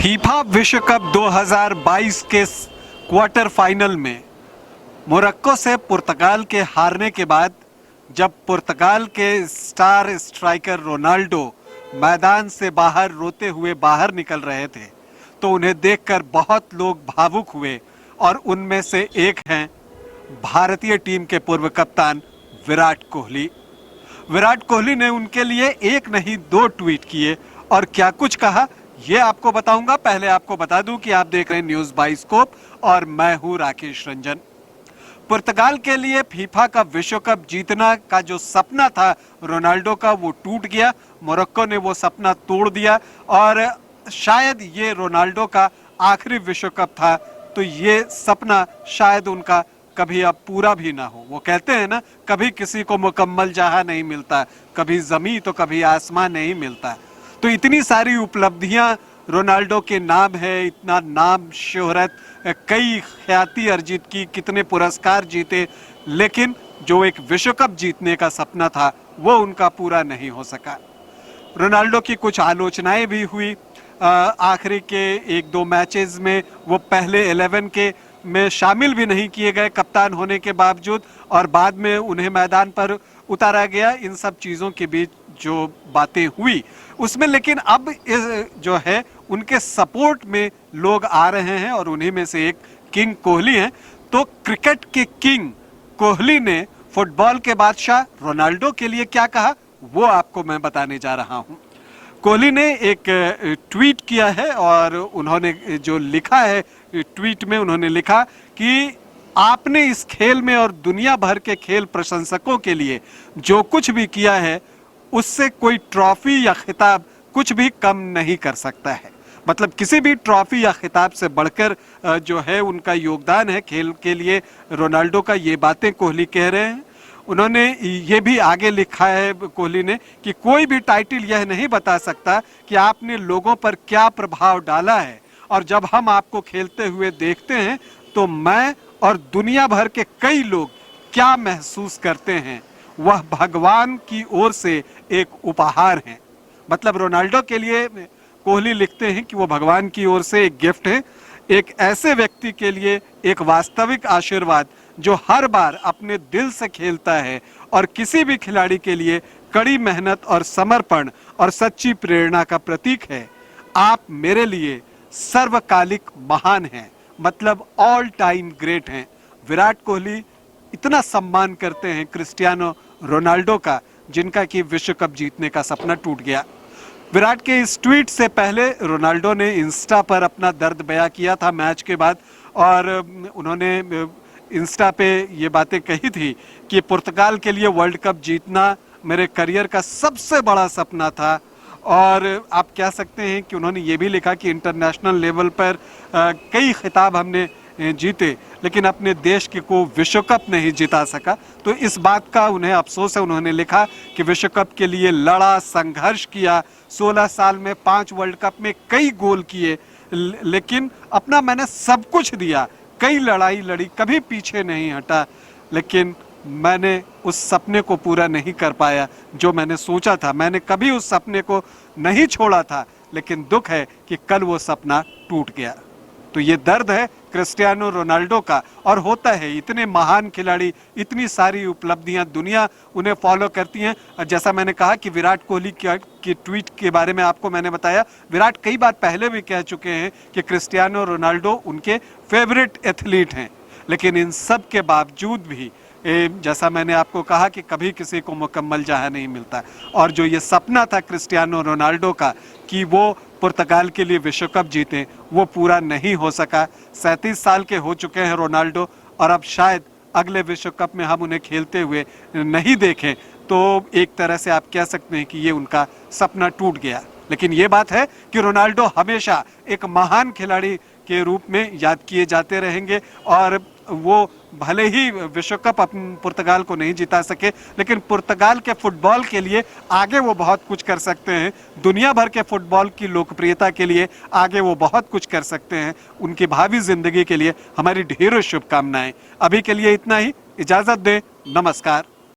FIFA विश्व cup 2022 के quarter final में मोरक्को से पुर्तगाल के हारने के बाद जब पुर्तगाल के स्टार स्ट्राइकर रोनाल्डो मैदान से बाहर रोते हुए बाहर निकल रहे थे तो उन्हें देखकर बहुत लोग भावुक हुए और उनमें से एक हैं भारतीय टीम के पूर्व कप्तान विराट कोहली। विराट कोहली ने उनके लिए एक नहीं दो ट्वीट किए और क्या कुछ कहा ये आपको बताऊंगा। पहले आपको बता दूं कि आप देख रहे हैं न्यूज़ बाइस्कोप और मैं हूं राकेश रंजन। पुर्तगाल के लिए फीफा का विश्व कप जीतना का जो सपना था रोनाल्डो का वो टूट गया। मोरक्को ने वो सपना तोड़ दिया और शायद ये रोनाल्डो का आखिरी विश्व कप था तो ये सपना शायद उनका कभी अब पूरा भी ना हो। वो कहते हैं ना, कभी किसी को मुकम्मल जहां नहीं मिलता, कभी जमीन तो कभी आसमान नहीं मिलता। तो इतनी सारी उपलब्धियां रोनाल्डो के नाम है, इतना नाम शोहरत, कई ख्याति अर्जित की, कितने पुरस्कार जीते, लेकिन जो एक विश्व कप जीतने का सपना था वो उनका पूरा नहीं हो सका। रोनाल्डो की कुछ आलोचनाएं भी हुई। आखिरी के एक दो मैचेस में वो पहले 11 के में शामिल भी नहीं किए गए कप्तान होने के बावजूद और बाद में उन्हें मैदान पर उतारा गया। इन सब चीज़ों के बीच जो बातें हुई उसमें लेकिन अब जो है उनके सपोर्ट में लोग आ रहे हैं और उन्हीं में से एक किंग कोहली हैं। तो क्रिकेट के किंग कोहली ने फुटबॉल के बादशाह रोनाल्डो के लिए क्या कहा वो आपको मैं बताने जा रहा हूं। कोहली ने एक ट्वीट किया है और उन्होंने जो लिखा है ट्वीट में उन्होंने लिखा कि आपने इस खेल में और दुनिया भर के खेल प्रशंसकों के लिए जो कुछ भी किया है उससे कोई ट्रॉफी या खिताब कुछ भी कम नहीं कर सकता है। मतलब किसी भी ट्रॉफी या खिताब से बढ़कर जो है उनका योगदान है खेल के लिए रोनाल्डो का। ये बातें कोहली कह रहे हैं। उन्होंने ये भी आगे लिखा है कोहली ने कि कोई भी टाइटल यह नहीं बता सकता कि आपने लोगों पर क्या प्रभाव डाला है और जब हम आपको खेलते हुए देखते हैं तो मैं और दुनिया भर के कई लोग क्या महसूस करते हैं वह भगवान की ओर से एक उपहार है। मतलब रोनाल्डो के लिए कोहली लिखते हैं कि वो भगवान की ओर से एक गिफ्ट है, एक ऐसे व्यक्ति के लिए एक वास्तविक आशीर्वाद जो हर बार अपने दिल से खेलता है और किसी भी खिलाड़ी के लिए कड़ी मेहनत और समर्पण और सच्ची प्रेरणा का प्रतीक है। आप मेरे लिए सर्वकालिक महान हैं, मतलब ऑल टाइम ग्रेट हैं। विराट कोहली इतना सम्मान करते हैं क्रिस्टियानो रोनाल्डो का जिनका कि विश्व कप जीतने का सपना टूट गया। विराट के इस ट्वीट से पहले रोनाल्डो ने इंस्टा पर अपना दर्द बयां किया था मैच के बाद और उन्होंने इंस्टा पे ये बातें कही थी कि पुर्तगाल के लिए वर्ल्ड कप जीतना मेरे करियर का सबसे बड़ा सपना था। और आप कह सकते हैं कि उन्होंने ये भी लिखा कि इंटरनेशनल लेवल पर कई खिताब हमने जीते लेकिन अपने देश के को विश्व कप नहीं जिता सका। तो इस बात का उन्हें अफसोस है। उन्होंने लिखा कि विश्व कप के लिए लड़ा, संघर्ष किया, 16 साल में 5 वर्ल्ड कप में कई गोल किए, लेकिन अपना मैंने सब कुछ दिया, कई लड़ाई लड़ी, कभी पीछे नहीं हटा, लेकिन मैंने उस सपने को पूरा नहीं कर पाया जो मैंने सोचा था। मैंने कभी उस सपने को नहीं छोड़ा था, लेकिन दुख है कि कल वो सपना टूट गया। तो ये दर्द है क्रिस्टियानो रोनाल्डो का और होता है। इतने महान खिलाड़ी, इतनी सारी उपलब्धियां, दुनिया उन्हें फॉलो करती हैं। जैसा मैंने कहा कि विराट कोहली की ट्वीट के बारे में आपको मैंने बताया, विराट कई बार पहले भी कह चुके हैं कि क्रिस्टियानो रोनाल्डो उनके फेवरेट एथलीट हैं, लेकिन इन सब के बावजूद भी जैसा मैंने आपको कहा कि कभी किसी को मुकम्मल जहां नहीं मिलता और जो ये सपना था क्रिस्टियानो रोनाल्डो का कि वो पुर्तगाल के लिए विश्व कप जीते वो पूरा नहीं हो सका। 37 साल के हो चुके हैं रोनाल्डो और अब शायद अगले विश्व कप में हम उन्हें खेलते हुए नहीं देखें। तो एक तरह से आप कह सकते हैं कि ये उनका सपना टूट गया। लेकिन ये बात है कि रोनाल्डो हमेशा एक महान खिलाड़ी के रूप में याद किए जाते रहेंगे और वो भले ही विश्व कप पुर्तगाल को नहीं जिता सके लेकिन पुर्तगाल के फुटबॉल के लिए आगे वो बहुत कुछ कर सकते हैं। दुनिया भर के फुटबॉल की लोकप्रियता के लिए आगे वो बहुत कुछ कर सकते हैं। उनकी भावी जिंदगी के लिए हमारी ढेरों शुभकामनाएं। अभी के लिए इतना ही, इजाजत दें, नमस्कार।